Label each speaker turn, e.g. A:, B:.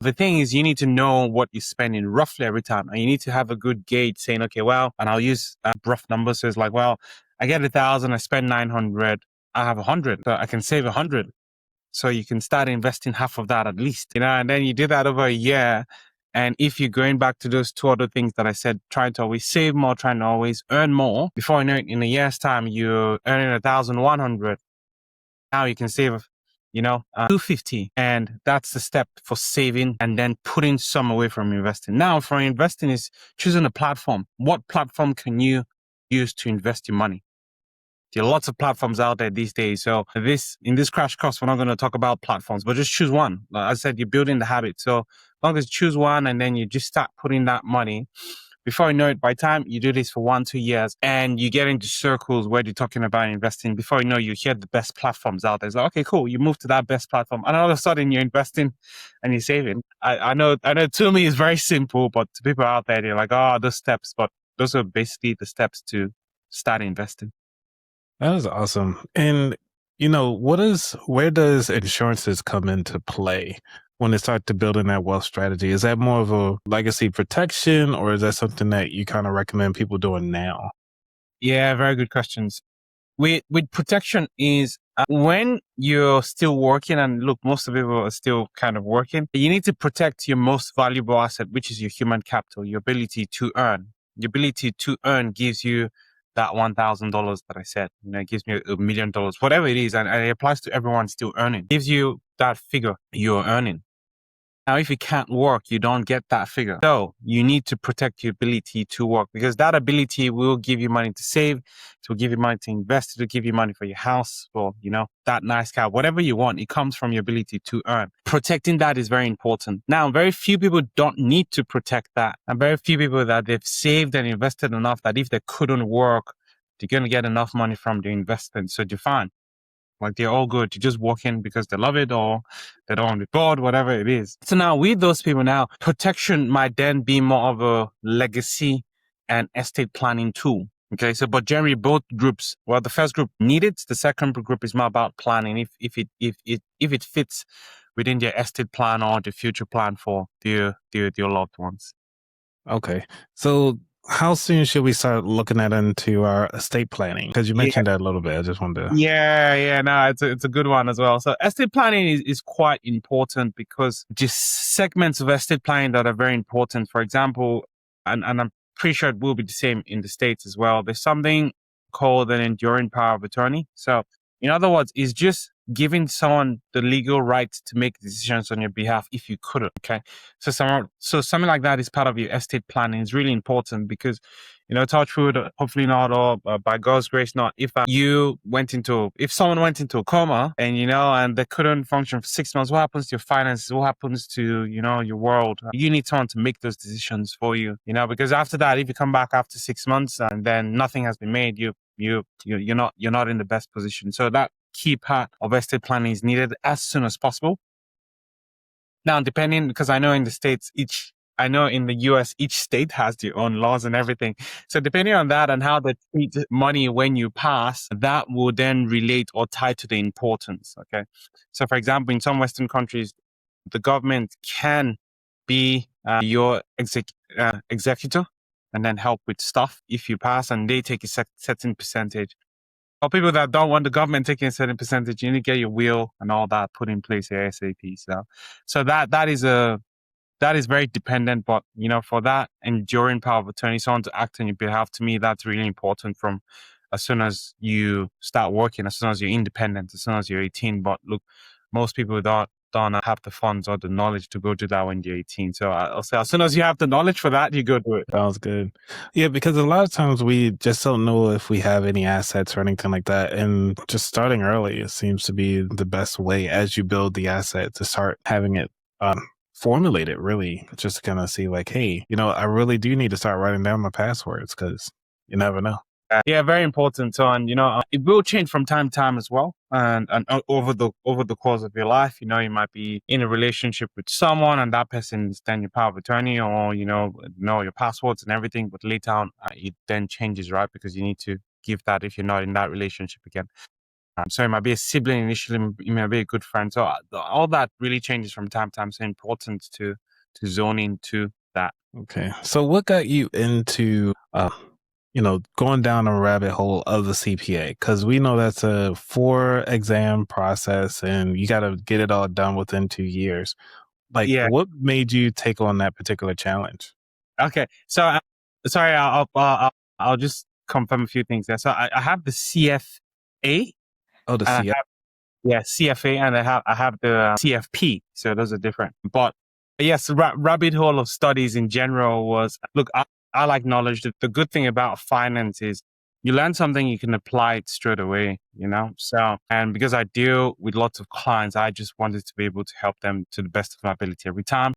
A: The thing is, you need to know what you're spending roughly every time. And you need to have a good gauge saying, okay, well, and I'll use rough numbers. So it's like, well, I get 1,000, I spend 900, I have 100. So I can save 100. So you can start investing half of that at least, and then you do that over a year. And if you're going back to those two other things that I said, trying to always save more, trying to always earn more, before you know it, in a year's time, you're earning 1,100. Now you can save, 250. And that's the step for saving and then putting some away from investing. Now for investing is choosing a platform. What platform can you use to invest your money? There are lots of platforms out there these days. So in this crash course, we're not going to talk about platforms, but just choose one. Like I said, you're building the habit. So as long as you choose one and then you just start putting that money, before you know it, by the time you do this for 1-2 years and you get into circles where you're talking about investing, before you know, you hear the best platforms out there. It's like, okay, cool. You move to that best platform and all of a sudden you're investing and you're saving. I know to me it's very simple, but to people out there, they're like, oh, those steps, but those are basically the steps to start investing.
B: That is awesome. And where does insurances come into play when they start to build in that wealth strategy? Is that more of a legacy protection, or is that something that you kind of recommend people doing now?
A: Yeah, very good questions. With protection is when you're still working, and look, most of people are still kind of working. You need to protect your most valuable asset, which is your human capital, your ability to earn. Your ability to earn gives you that $1,000 that I said. It gives me $1,000,000, whatever it is, and it applies to everyone still earning. Gives you that figure you're earning. Now, if you can't work, you don't get that figure. So you need to protect your ability to work, because that ability will give you money to save, it will give you money to invest, it will give you money for your house, or, that nice car, whatever you want. It comes from your ability to earn. Protecting that is very important. Now, very few people don't need to protect that. And very few people that they've saved and invested enough that if they couldn't work, they're going to get enough money from the investment. So define. Like they're all good. You just walk in because they love it or they don't want to be bored, whatever it is. So now with those people now, protection might then be more of a legacy and estate planning tool. Okay. So, but generally both groups, well, the first group need it. The second group is more about planning. If it fits within their estate plan or the future plan for their loved ones.
B: Okay. So how soon should we start looking into our estate planning? Because you
A: Yeah.
B: mentioned that a little bit. I just wanted to.
A: Yeah, no, it's a good one as well. So estate planning is quite important because just segments of estate planning that are very important. For example, and I'm pretty sure it will be the same in the States as well. There's something called an enduring power of attorney. So in other words, it's just giving someone the legal right to make decisions on your behalf if you couldn't. Okay. So something like that is part of your estate planning. It's really important because touch wood, hopefully not, or by God's grace, not. If if someone went into a coma and they couldn't function for 6 months, what happens to your finances? What happens to, your world? You need someone to make those decisions for you, because after that, if you come back after 6 months and then nothing has been made, you're not in the best position. So that key part of estate planning is needed as soon as possible. Now, depending, because I know in the States, in the US, each state has their own laws and everything. So depending on that and how they treat money when you pass, that will then relate or tie to the importance. Okay. So for example, in some Western countries, the government can be your executor and then help with stuff if you pass, and they take a certain percentage. For people that don't want the government taking a certain percentage, you need to get your will and all that put in place ASAP. So that is very dependent, but for that enduring power of attorney, someone to act on your behalf, to me, that's really important from as soon as you start working, as soon as you're independent, as soon as you're 18. But look, most people don't have the funds or the knowledge to go do that when you're 18. So I'll say as soon as you have the knowledge for that, you go do it.
B: Sounds good. Yeah, because a lot of times we just don't know if we have any assets or anything like that. And just starting early, it seems to be the best way as you build the asset to start having it formulated, really, just to kind of see like, hey, I really do need to start writing down my passwords because you never know.
A: Yeah, very important. So, and it will change from time to time as well, and over the course of your life, you might be in a relationship with someone, and that person is then your power of attorney, or know your passwords and everything. But later on, it then changes, right? Because you need to give that if you're not in that relationship again. So it might be a sibling initially, it might be a good friend. So all that really changes from time to time. So important to zone into that.
B: Okay. So what got you into going down a rabbit hole of the CPA? Because we know that's a 4 exam process and you got to get it all done within 2 years. Like,
A: Yeah.
B: what made you take on that particular challenge?
A: Okay. So sorry, I'll just confirm a few things there. So I have the CFA.
B: Oh, the
A: And I
B: CF.
A: have, yeah, CFA, and I have the CFP. So those are different. But yes, rabbit hole of studies in general was, look, I like knowledge. The good thing about finance is you learn something, you can apply it straight away, So, and because I deal with lots of clients, I just wanted to be able to help them to the best of my ability every time.